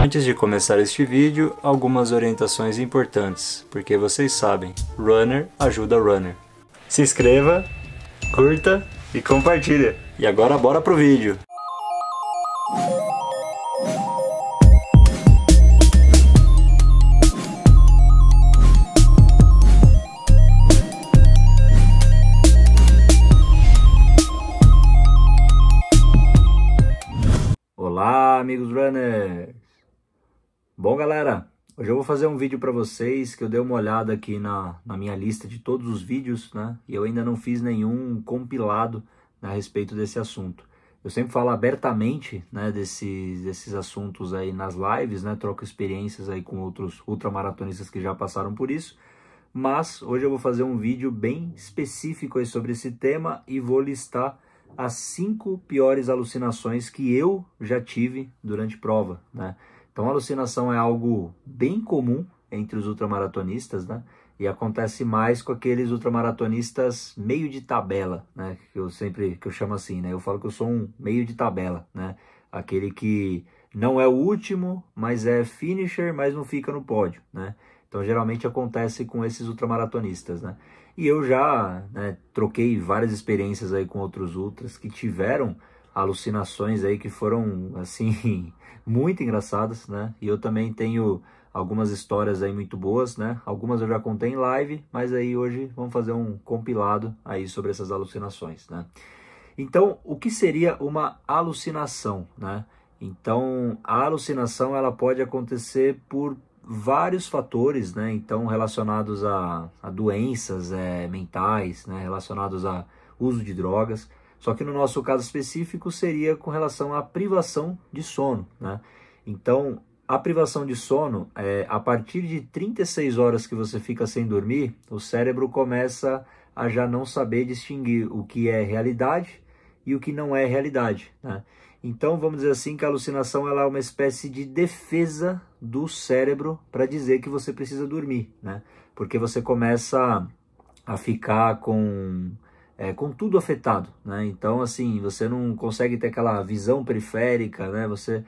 Antes de começar este vídeo, algumas orientações importantes, porque vocês sabem, runner ajuda runner. Se inscreva, curta e compartilha. E agora bora pro vídeo. Olá, amigos runners! Bom, galera, hoje eu vou fazer um vídeo para vocês que eu dei uma olhada aqui na minha lista de todos os vídeos, né? E eu ainda não fiz nenhum compilado a respeito desse assunto. Eu sempre falo abertamente, né, desses assuntos aí nas lives, né? Troco experiências aí com outros ultramaratonistas que já passaram por isso. Mas hoje eu vou fazer um vídeo bem específico aí sobre esse tema e vou listar as 5 piores alucinações que eu já tive durante prova, né? Então, a alucinação é algo bem comum entre os ultramaratonistas, né? E acontece mais com aqueles ultramaratonistas meio de tabela, né? Que eu chamo assim, né? Eu falo que eu sou um meio de tabela, né? Aquele que não é o último, mas é finisher, mas não fica no pódio, né? Então, geralmente acontece com esses ultramaratonistas, né? E eu já, né, troquei várias experiências aí com outros ultras que tiveram alucinações aí que foram, assim, muito engraçadas, né? E eu também tenho algumas histórias aí muito boas, né? Algumas eu já contei em live, mas aí hoje vamos fazer um compilado aí sobre essas alucinações, né? Então, o que seria uma alucinação, né? Então, a alucinação ela pode acontecer por vários fatores, né? Então, relacionados a doenças mentais, né? Relacionados a uso de drogas. Só que no nosso caso específico seria com relação à privação de sono, né? Então, a privação de sono, a partir de 36 horas que você fica sem dormir, o cérebro começa a já não saber distinguir o que é realidade e o que não é realidade, né? Então, vamos dizer assim que a alucinação ela é uma espécie de defesa do cérebro para dizer que você precisa dormir, né? Porque você começa a ficar com tudo afetado, né? Então, assim, você não consegue ter aquela visão periférica, né? Você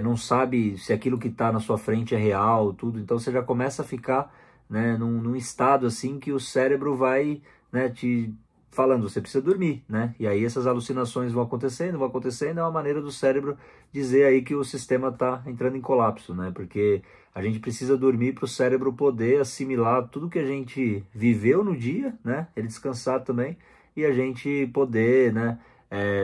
não sabe se aquilo que está na sua frente é real, tudo. Então, você já começa a ficar, né, num estado, assim, que o cérebro vai, né, te falando, você precisa dormir, né? E aí essas alucinações vão acontecendo, é uma maneira do cérebro dizer aí que o sistema está entrando em colapso, né? Porque a gente precisa dormir para o cérebro poder assimilar tudo que a gente viveu no dia, né? Ele descansar também e a gente poder, né,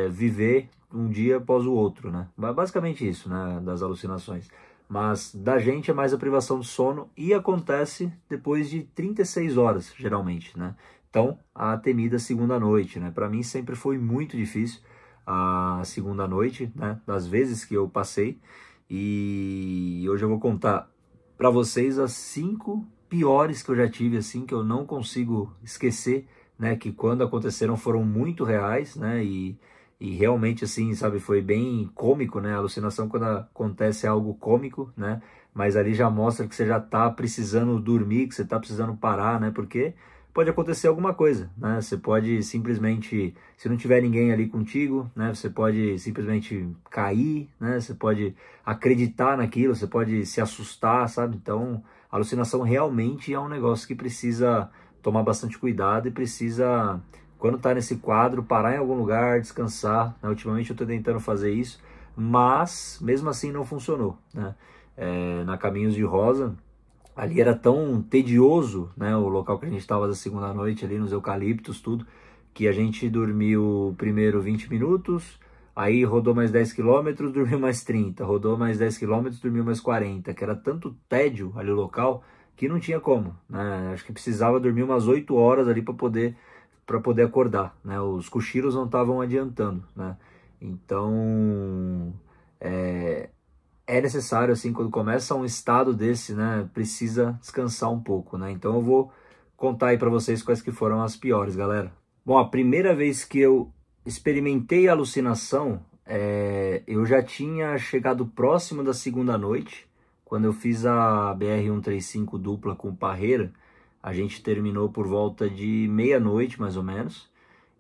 viver um dia após o outro, né? Basicamente isso, né, das alucinações. Mas da gente é mais a privação do sono e acontece depois de 36 horas, geralmente, né? Então, a temida segunda noite, né? Para mim sempre foi muito difícil a segunda noite, né? Das vezes que eu passei. E hoje eu vou contar para vocês as 5 piores que eu já tive, assim, que eu não consigo esquecer, né? Que quando aconteceram foram muito reais, né? E realmente, assim, sabe, foi bem cômico, né? A alucinação quando acontece é algo cômico, né? Mas ali já mostra que você já tá precisando dormir, que você tá precisando parar, né? Porque pode acontecer alguma coisa, né? Você pode simplesmente, se não tiver ninguém ali contigo, né? Você pode simplesmente cair, né? Você pode acreditar naquilo, você pode se assustar, sabe? Então, a alucinação realmente é um negócio que precisa tomar bastante cuidado e precisa, quando tá nesse quadro, parar em algum lugar, descansar, né? Ultimamente eu tô tentando fazer isso, mas mesmo assim não funcionou, né? Na Caminhos de Rosa, ali era tão tedioso, né, o local que a gente estava da segunda noite, ali nos eucaliptos, tudo, que a gente dormiu primeiro 20 minutos, aí rodou mais 10 quilômetros, dormiu mais 30, rodou mais 10 quilômetros, dormiu mais 40, que era tanto tédio ali o local, que não tinha como, né? Acho que precisava dormir umas 8 horas ali para poder acordar, né? Os cochilos não estavam adiantando, né? Então, é necessário, assim, quando começa um estado desse, né, precisa descansar um pouco, né? Então eu vou contar aí para vocês quais que foram as piores, galera. Bom, a primeira vez que eu experimentei alucinação, eu já tinha chegado próximo da segunda noite, quando eu fiz a BR-135 dupla com Parreira. A gente terminou por volta de meia-noite, mais ou menos,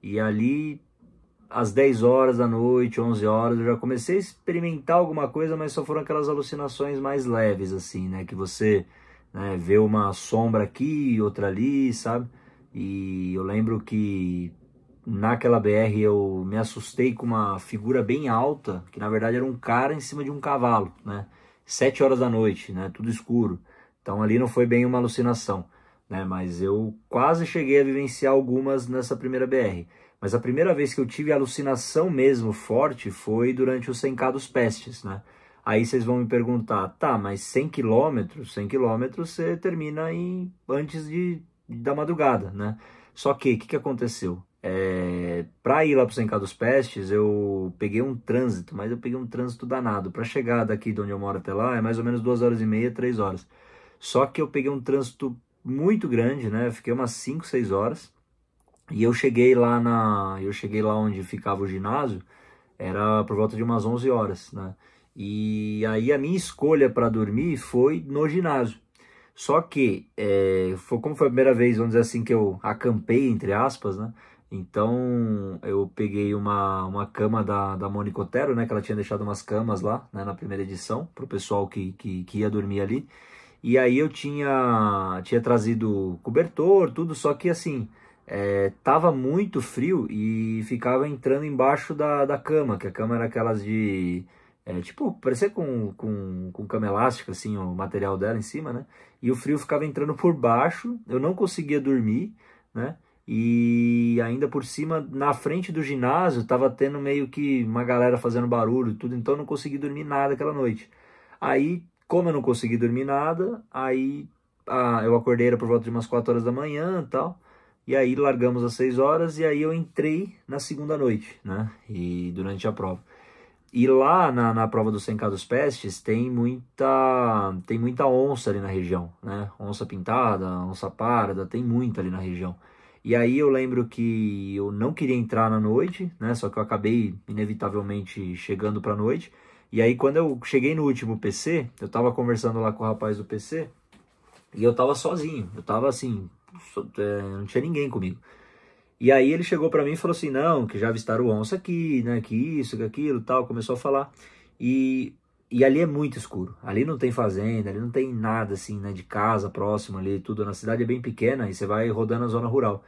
e ali às 10 horas da noite, 11 horas, eu já comecei a experimentar alguma coisa, mas só foram aquelas alucinações mais leves, assim, né? Que você, né, vê uma sombra aqui, outra ali, sabe? E eu lembro que naquela BR eu me assustei com uma figura bem alta, que na verdade era um cara em cima de um cavalo, né? 7 horas da noite, né? Tudo escuro. Então ali não foi bem uma alucinação, né? Mas eu quase cheguei a vivenciar algumas nessa primeira BR. Mas a primeira vez que eu tive alucinação mesmo forte foi durante o 100K dos Pestes, né? Aí vocês vão me perguntar, tá, mas 100 quilômetros você termina antes da madrugada, né? Só que, o que aconteceu? Para ir lá para o 100K dos Pestes, eu peguei um trânsito, mas eu peguei um trânsito danado. Para chegar daqui de onde eu moro até lá, é mais ou menos 2 horas e meia, 3 horas. Só que eu peguei um trânsito muito grande, né? Eu fiquei umas 5, 6 horas. E eu cheguei lá onde ficava o ginásio, era por volta de umas 11 horas, né? E aí a minha escolha para dormir foi no ginásio. Só que, como foi a primeira vez, vamos dizer assim, que eu acampei, entre aspas, né? Então, eu peguei uma cama da Mônica Otero, né? Que ela tinha deixado umas camas lá, né, na primeira edição, para o pessoal que ia dormir ali. E aí eu tinha trazido cobertor, tudo, só que assim, tava muito frio e ficava entrando embaixo da cama, que a cama era aquelas de... tipo, parecia com cama elástica, assim, o material dela em cima, né? E o frio ficava entrando por baixo, eu não conseguia dormir, né? E ainda por cima, na frente do ginásio, tava tendo meio que uma galera fazendo barulho e tudo, então eu não consegui dormir nada aquela noite. Aí, como eu não consegui dormir nada, aí eu acordei, era por volta de umas 4 horas da manhã e tal, e aí largamos às 6 horas, e aí eu entrei na segunda noite, né? E durante a prova. E lá na prova do 100K dos Pestes tem muita onça ali na região, né? Onça pintada, onça parda, tem muita ali na região. E aí eu lembro que eu não queria entrar na noite, né? Só que eu acabei inevitavelmente chegando pra noite. E aí quando eu cheguei no último PC, eu tava conversando lá com o rapaz do PC e eu tava sozinho. Eu tava assim, não tinha ninguém comigo. E aí ele chegou pra mim e falou assim, não, que já avistaram onça aqui, né, que isso, que aquilo, tal, começou a falar. E ali é muito escuro, ali não tem fazenda, ali não tem nada assim, né, de casa próximo ali, tudo, na cidade é bem pequena e você vai rodando a zona rural.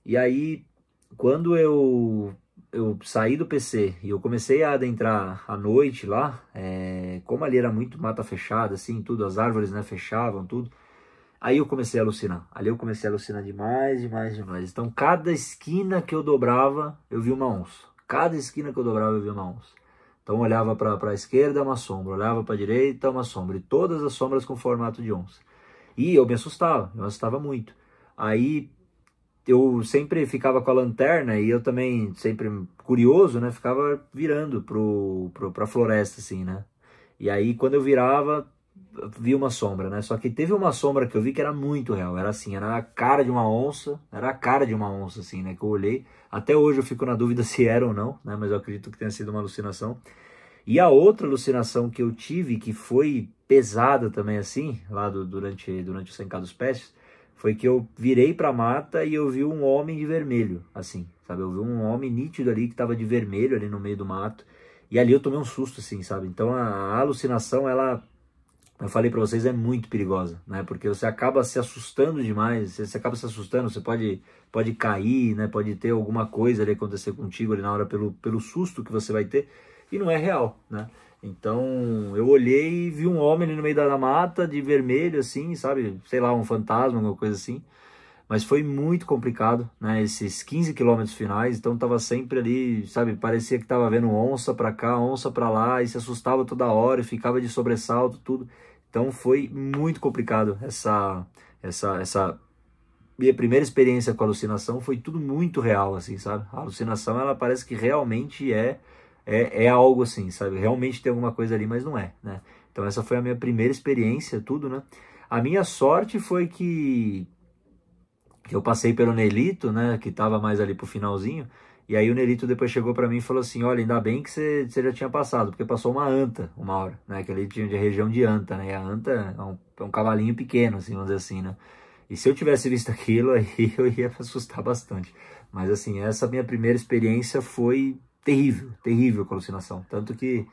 E aí, quando eu saí do PC e eu comecei a adentrar à noite lá, como ali era muito mata fechada, assim, tudo, as árvores, né, fechavam, tudo. Aí eu comecei a alucinar. Ali eu comecei a alucinar demais, demais, demais. Então, cada esquina que eu dobrava, eu vi uma onça. Cada esquina que eu dobrava, eu vi uma onça. Então, eu olhava para a esquerda, uma sombra. Olhava para a direita, uma sombra. E todas as sombras com formato de onça. E eu me assustava muito. Aí, eu sempre ficava com a lanterna e eu também, sempre curioso, né? Ficava virando pra floresta, assim, né? E aí, quando eu virava, vi uma sombra, né? Só que teve uma sombra que eu vi que era muito real. Era assim, era a cara de uma onça. Era a cara de uma onça, assim, né? Que eu olhei. Até hoje eu fico na dúvida se era ou não, né? Mas eu acredito que tenha sido uma alucinação. E a outra alucinação que eu tive, que foi pesada também, assim, lá durante o 100K dos Pestes, foi que eu virei pra mata e eu vi um homem de vermelho, assim, sabe? Eu vi um homem nítido ali que tava de vermelho ali no meio do mato. E ali eu tomei um susto, assim, sabe? Então a alucinação, ela, eu falei pra vocês, é muito perigosa, né? Porque você acaba se assustando demais, você acaba se assustando, você pode cair, né? Pode ter alguma coisa ali acontecer contigo ali na hora pelo susto que você vai ter, e não é real, né? Então eu olhei e vi um homem ali no meio da mata, de vermelho, assim, sabe? Sei lá, um fantasma, alguma coisa assim. Mas foi muito complicado, né? Esses 15 quilômetros finais, então tava sempre ali, sabe? Parecia que tava vendo onça pra cá, onça pra lá, e se assustava toda hora, e ficava de sobressalto, tudo. Então foi muito complicado essa minha primeira experiência com alucinação, foi tudo muito real, assim, sabe? A alucinação, ela parece que realmente é algo assim, sabe? Realmente tem alguma coisa ali, mas não é, né? Então essa foi a minha primeira experiência, tudo, né? A minha sorte foi que eu passei pelo Nelito, né, que tava mais ali pro finalzinho, e aí o Nelito depois chegou para mim e falou assim, olha, ainda bem que você já tinha passado, porque passou uma anta uma hora, né, que ali tinha de região de anta, né, e a anta é um cavalinho pequeno, assim, vamos dizer assim, né, e se eu tivesse visto aquilo, aí eu ia me assustar bastante, mas assim, essa minha primeira experiência foi terrível, terrível com alucinação. Tanto que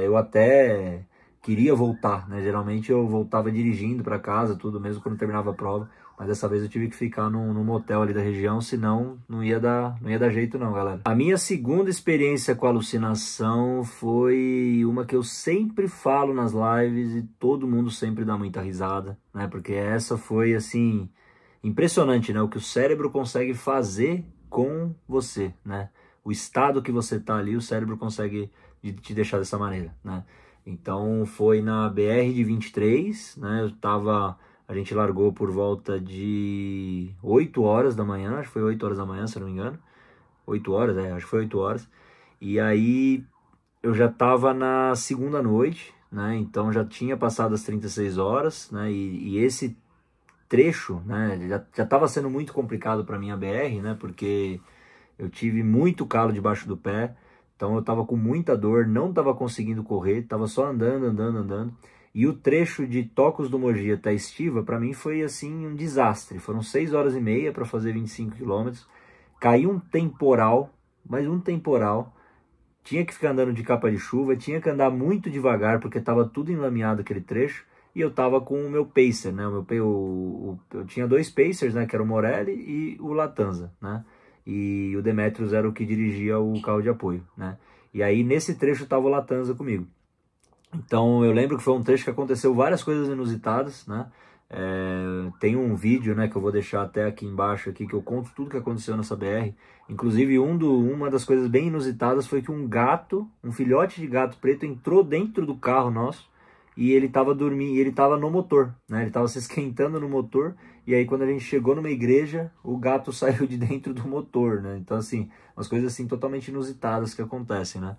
eu até queria voltar, né? Geralmente eu voltava dirigindo para casa, tudo, mesmo quando terminava a prova. Mas dessa vez eu tive que ficar num motel ali da região, senão não ia dar jeito não, galera. A minha segunda experiência com alucinação foi uma que eu sempre falo nas lives e todo mundo sempre dá muita risada, né? Porque essa foi, assim, impressionante, né? O que o cérebro consegue fazer com você, né? O estado que você tá ali, o cérebro consegue te deixar dessa maneira, né? Então foi na BR de 23, né? A gente largou por volta de 8 horas da manhã, acho que foi 8 horas da manhã, se eu não me engano. 8 horas, acho que foi 8 horas. E aí eu já tava na segunda noite, né? Então já tinha passado as 36 horas, né? E esse trecho, né? Já tava sendo muito complicado para mim a BR, né? Porque eu tive muito calo debaixo do pé, então eu tava com muita dor, não tava conseguindo correr, tava só andando. E o trecho de Tocos do Mogi até Estiva, para mim foi assim um desastre. Foram 6 horas e meia para fazer 25 quilômetros. Caiu um temporal, mas um temporal. Tinha que ficar andando de capa de chuva, tinha que andar muito devagar, porque estava tudo enlameado aquele trecho. E eu tava com o meu pacer, né? Eu tinha 2 pacers, né? Que era o Morelli e o Latanza, né? E o Demetrius era o que dirigia o carro de apoio, né? E aí nesse trecho tava o Latanza comigo. Então eu lembro que foi um trecho que aconteceu várias coisas inusitadas, né? Tem um vídeo, né, que eu vou deixar até aqui embaixo aqui, que eu conto tudo que aconteceu nessa BR. Inclusive uma das coisas bem inusitadas foi que um filhote de gato preto entrou dentro do carro nosso e ele estava dormindo, ele estava no motor, né? Ele estava se esquentando no motor e aí quando a gente chegou numa igreja, o gato saiu de dentro do motor, né? Então assim, umas coisas assim totalmente inusitadas que acontecem, né?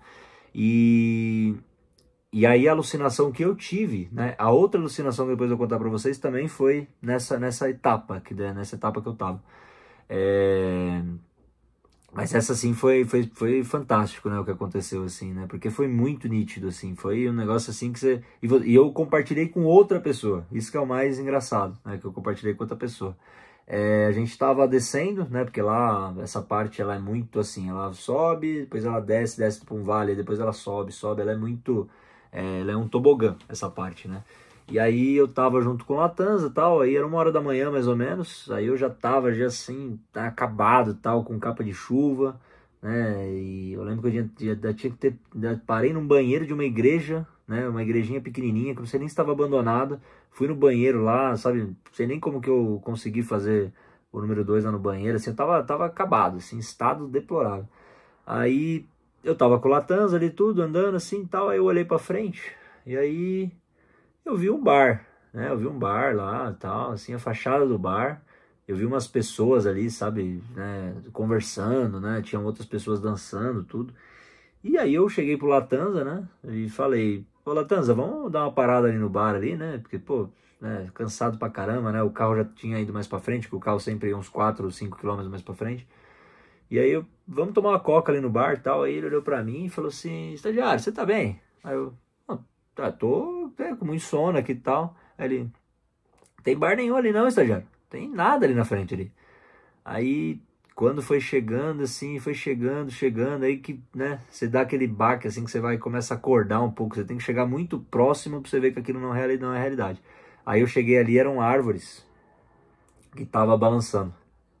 E aí a alucinação que eu tive, né? A outra alucinação que depois eu vou contar para vocês também foi nessa etapa que eu tava. Mas essa assim foi fantástico, né? O que aconteceu assim, né? Porque foi muito nítido assim, foi um negócio assim que você e eu compartilhei com outra pessoa. Isso que é o mais engraçado, né? Que eu compartilhei com outra pessoa. A gente estava descendo, né? Porque lá essa parte ela é muito assim, ela sobe, depois ela desce para um vale, depois ela sobe, ela é muito ela é um tobogã, essa parte, né? E aí eu tava junto com o Latanza e tal, aí era 1 hora da manhã mais ou menos, aí eu já tava já assim, acabado tal, com capa de chuva, né? E eu lembro que eu tinha que ter, parei num banheiro de uma igreja, né? Uma igrejinha pequenininha, que não sei nem se estava abandonada, fui no banheiro lá, sabe? Não sei nem como que eu consegui fazer o número 2 lá no banheiro, assim, eu tava acabado, assim, estado deplorável. Aí eu tava com o Latanza ali tudo, andando assim e tal, aí eu olhei pra frente, e aí eu vi um bar, né? Eu vi um bar lá, tal, assim, a fachada do bar. Eu vi umas pessoas ali, sabe, né, conversando, né? Tinham outras pessoas dançando, tudo. E aí eu cheguei pro Latanza, né? E falei, pô, Latanza, vamos dar uma parada ali no bar ali, né? Porque, pô, né, cansado pra caramba, né? O carro já tinha ido mais pra frente, porque o carro sempre ia uns 4 ou 5 quilômetros mais pra frente. E aí vamos tomar uma coca ali no bar e tal. Aí ele olhou pra mim e falou assim, estagiário, você tá bem? Aí eu, tô com muito sono aqui e tal. Aí ele, tem bar nenhum ali não, estagiário. Tem nada ali na frente ali. Aí, quando foi chegando, assim, chegando, aí que, né, você dá aquele baque, assim, que você vai começa a acordar um pouco. Você tem que chegar muito próximo pra você ver que aquilo não é realidade. Aí eu cheguei ali, eram árvores que tava balançando,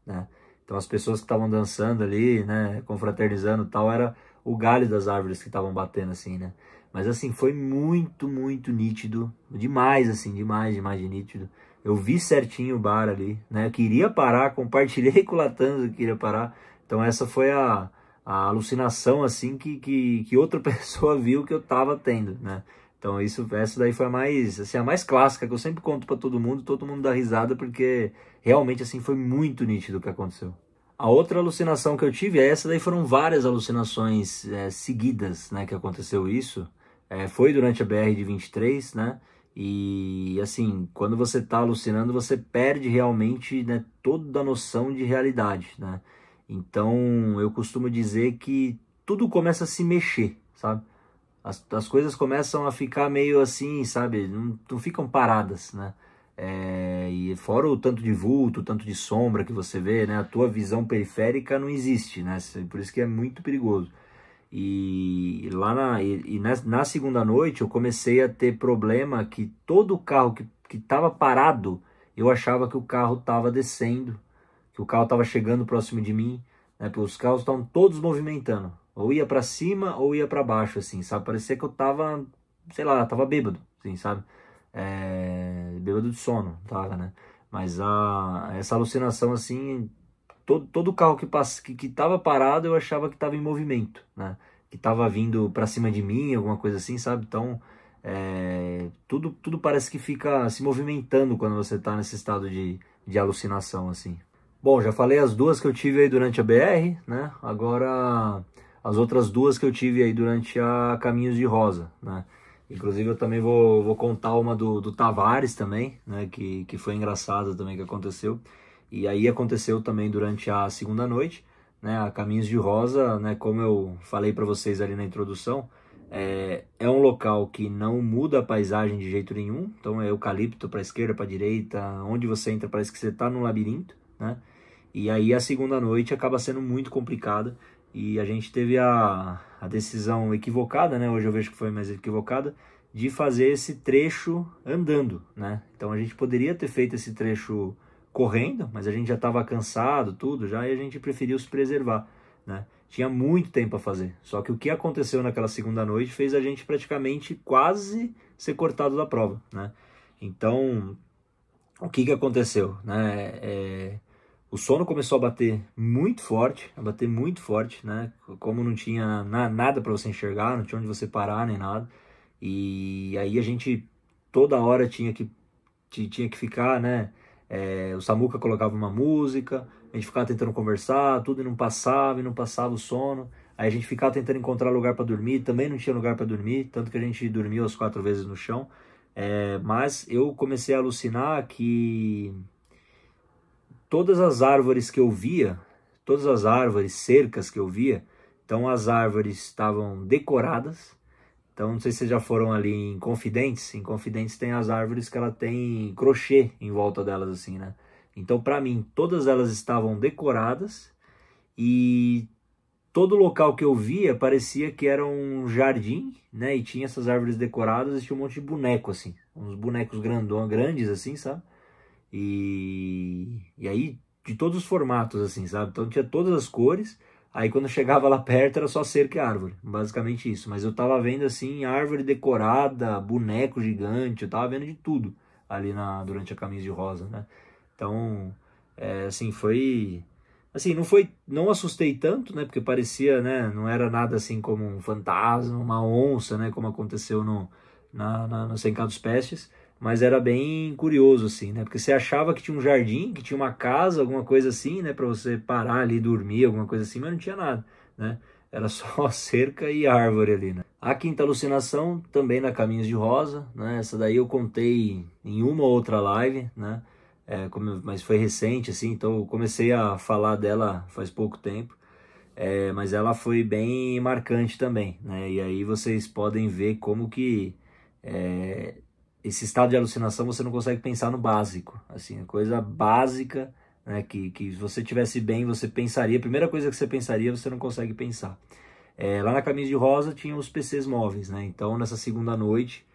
né? Então as pessoas que estavam dançando ali, né, confraternizando e tal, era o galho das árvores que estavam batendo assim, né? Mas assim, foi muito nítido, demais assim, demais de nítido. Eu vi certinho o bar ali, né? Eu queria parar, compartilhei com o Latanza que queria parar. Então essa foi a alucinação assim que outra pessoa viu que eu tava tendo, né? Então essa daí foi a mais, assim, a mais clássica, que eu sempre conto para todo mundo dá risada, porque realmente assim foi muito nítido o que aconteceu. A outra alucinação que eu tive, essa daí foram várias alucinações seguidas, né, que aconteceu isso. Foi durante a BR de 23, né? E assim, quando você tá alucinando, você perde realmente, né, toda a noção de realidade, né? Então eu costumo dizer que tudo começa a se mexer, sabe? As coisas começam a ficar meio assim, sabe? Não ficam paradas, né? E fora o tanto de vulto, o tanto de sombra que você vê, né? A tua visão periférica não existe, né? Por isso que é muito perigoso. E na segunda noite eu comecei a ter problema que todo carro que estava parado, eu achava que o carro estava descendo, que o carro estava chegando próximo de mim, né? Porque os carros estavam todos movimentando, ou ia para cima ou ia para baixo, assim, sabe? Parecia que eu tava, sei lá, tava bêbado, assim, sabe? Bêbado de sono, tava, né? Mas essa alucinação, assim, todo carro que tava parado, eu achava que tava em movimento, né? Que tava vindo para cima de mim, alguma coisa assim, sabe? Então, tudo parece que fica se movimentando quando você tá nesse estado de alucinação, assim. Bom, já falei as duas que eu tive aí durante a BR, né? Agora, as outras duas que eu tive aí durante a Caminhos de Rosa, né? Inclusive eu também vou contar uma do Tavares também, né? Que foi engraçada também que aconteceu. E aí aconteceu também durante a segunda noite, né? A Caminhos de Rosa, né? Como eu falei para vocês ali na introdução, é um local que não muda a paisagem de jeito nenhum. Então é eucalipto para a esquerda, para a direita, onde você entra parece que você está num labirinto, né? E aí a segunda noite acaba sendo muito complicada e a gente teve a decisão equivocada, né? Hoje eu vejo que foi mais equivocada, de fazer esse trecho andando, né? Então a gente poderia ter feito esse trecho correndo, mas a gente já estava cansado, tudo já, e a gente preferiu se preservar, né? Tinha muito tempo a fazer, só que o que aconteceu naquela segunda noite fez a gente praticamente quase ser cortado da prova, né? Então, o que aconteceu, né? O sono começou a bater muito forte, né? Como não tinha nada para você enxergar, não tinha onde você parar nem nada. E aí a gente toda hora tinha que ficar, né? O Samuca colocava uma música, a gente ficava tentando conversar, tudo e não passava o sono. Aí a gente ficava tentando encontrar lugar para dormir, também não tinha lugar para dormir, tanto que a gente dormiu as 4 vezes no chão. Mas eu comecei a alucinar que todas as árvores que eu via, todas as árvores, cercas que eu via, então as árvores estavam decoradas. Então não sei se vocês já foram ali em Confidentes. Em Confidentes tem as árvores que ela tem crochê em volta delas assim, né? Então para mim todas elas estavam decoradas e todo local que eu via parecia que era um jardim, né? E tinha essas árvores decoradas e tinha um monte de boneco assim, uns bonecos grandes assim, sabe? E aí, de todos os formatos, assim, sabe? Então tinha todas as cores. Aí quando chegava lá perto era só cerca e árvore. Basicamente isso. Mas eu tava vendo, assim, árvore decorada, boneco gigante. Eu tava vendo de tudo ali durante a Caminhos de Rosa, né? Então, assim, foi... Assim, não assustei tanto, né? Porque parecia, né? Não era nada assim como um fantasma, uma onça, né? Como aconteceu no Sem dos Pestes. Mas era bem curioso, assim, né? Porque você achava que tinha um jardim, que tinha uma casa, alguma coisa assim, né? Pra você parar ali e dormir, alguma coisa assim, mas não tinha nada, né? Era só cerca e árvore ali, né? A quinta alucinação, também na Caminhos de Rosa, né? Essa daí eu contei em uma ou outra live, né? Mas foi recente, assim, então eu comecei a falar dela faz pouco tempo. Mas ela foi bem marcante também, né? E aí vocês podem ver como que... esse estado de alucinação você não consegue pensar no básico, assim, a coisa básica, né, que se você tivesse bem, você pensaria, a primeira coisa que você pensaria, você não consegue pensar. Lá na Caminhos de Rosa tinha os PCs móveis, né, então nessa segunda noite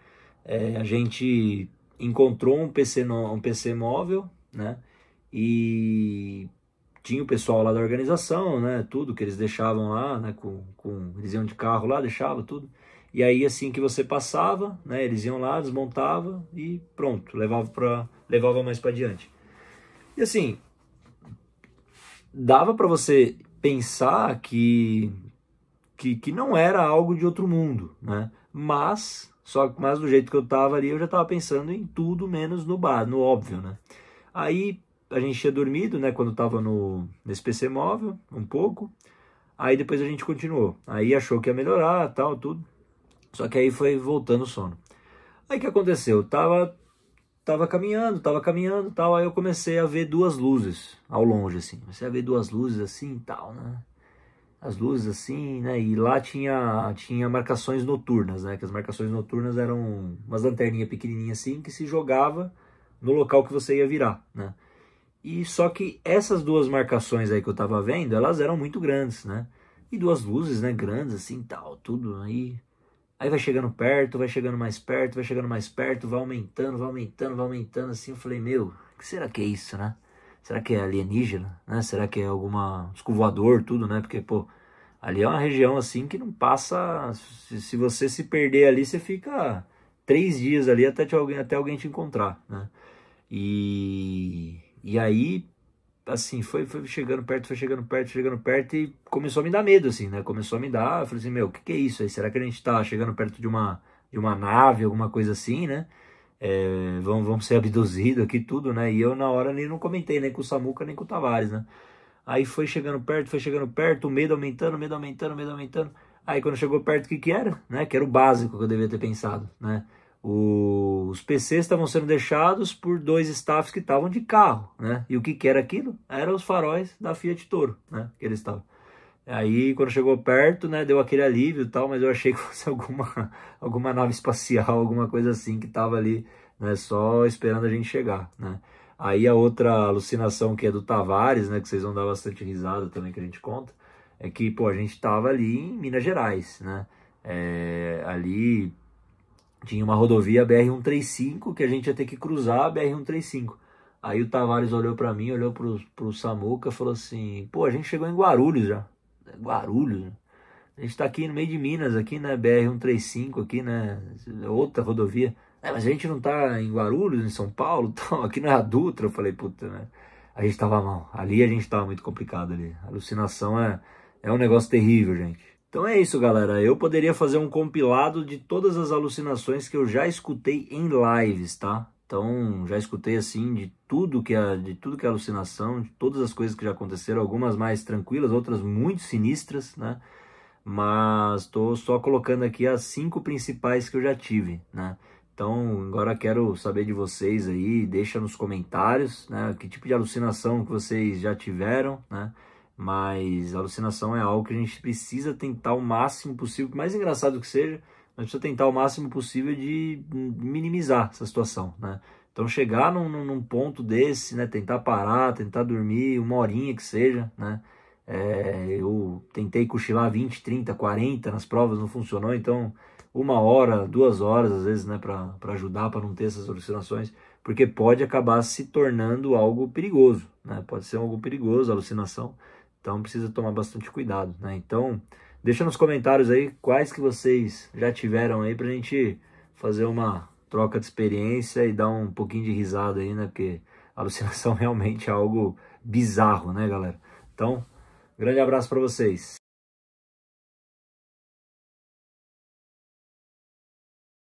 a gente encontrou um PC móvel, né, e tinha o pessoal lá da organização, né, tudo que eles deixavam lá, né, eles iam de carro lá, deixava tudo. E aí assim que você passava, né, eles iam lá, desmontava e pronto, levava mais para diante. E assim, dava para você pensar que não era algo de outro mundo, né? Mas do jeito que eu tava ali, eu já tava pensando em tudo menos no óbvio, né? Aí a gente tinha dormido, né, quando tava nesse PC móvel, um pouco. Aí depois a gente continuou. Aí achou que ia melhorar, tal, tudo. Só que aí foi voltando o sono. Aí o que aconteceu? Tava caminhando, tal. Aí eu comecei a ver duas luzes ao longe, assim. Comecei a ver duas luzes assim e tal, né? As luzes assim, né? E lá tinha marcações noturnas, né? Que as marcações noturnas eram umas lanterninhas pequenininhas assim que se jogava no local que você ia virar, né? E só que essas duas marcações aí que eu tava vendo, elas eram muito grandes, né? e duas luzes, né, grandes assim, tal, tudo aí. Aí vai chegando perto, vai chegando mais perto, vai chegando mais perto, vai aumentando, vai aumentando, vai aumentando, assim. Eu falei, meu, o que será que é isso, né? Será que é alienígena, né? Será que é alguma disco voador, tudo, né? Porque, pô, ali é uma região, assim, que não passa... Se você se perder ali, você fica 3 dias ali até alguém te encontrar, né? E aí, assim, foi chegando perto, foi chegando perto, chegando perto e começou a me dar medo, assim, né? Começou a me dar, eu falei assim, meu, o que que é isso aí? Será que a gente tá chegando perto de uma nave, alguma coisa assim, né? Vamos ser abduzidos aqui, tudo, né? E eu na hora nem não comentei, nem com o Samuca, nem com o Tavares, né? Aí foi chegando perto, o medo aumentando, medo aumentando, medo aumentando. Aí quando chegou perto, o que que era? Né? Que era o básico que eu devia ter pensado, né? Os PCs estavam sendo deixados por 2 staffs que estavam de carro, né? E o que que era aquilo? Eram os faróis da Fiat Toro, né? Que eles estavam. Aí quando chegou perto, né, deu aquele alívio e tal, mas eu achei que fosse alguma nave espacial, alguma coisa assim que tava ali, né, só esperando a gente chegar, né. Aí a outra alucinação que é do Tavares, né, que vocês vão dar bastante risada também que a gente conta, é que, pô, a gente tava ali em Minas Gerais, né, ali tinha uma rodovia BR-135 que a gente ia ter que cruzar a BR-135. Aí o Tavares olhou pra mim, olhou pro Samuca e falou assim, pô, a gente chegou em Guarulhos já. Guarulhos, né? A gente tá aqui no meio de Minas, aqui, né? BR-135, aqui, né? Outra rodovia. Mas a gente não tá em Guarulhos, em São Paulo, tal. Aqui não é a Dutra. Eu falei, puta, né? A gente tava mal. Ali a gente tava muito complicado ali. A alucinação é um negócio terrível, gente. Então é isso, galera. Eu poderia fazer um compilado de todas as alucinações que eu já escutei em lives, tá? Então, já escutei assim de tudo que é alucinação, de todas as coisas que já aconteceram, algumas mais tranquilas, outras muito sinistras, né? Mas estou só colocando aqui as 5 principais que eu já tive, né? Então, agora quero saber de vocês aí, deixa nos comentários, né? Que tipo de alucinação que vocês já tiveram, né? Mas alucinação é algo que a gente precisa tentar o máximo possível, por mais engraçado que seja, mas precisa tentar o máximo possível de minimizar essa situação, né? Então chegar num ponto desse, né? Tentar parar, tentar dormir, 1 horinha que seja, né? Eu tentei cochilar 20, 30, 40 nas provas, não funcionou, então 1 hora, 2 horas às vezes, né? Para ajudar, para não ter essas alucinações, porque pode acabar se tornando algo perigoso, né? Pode ser algo perigoso a alucinação. Então precisa tomar bastante cuidado, né? Então deixa nos comentários aí quais que vocês já tiveram aí pra gente fazer uma troca de experiência e dar um pouquinho de risada aí, né? Porque a alucinação realmente é algo bizarro, né, galera? Então, grande abraço pra vocês.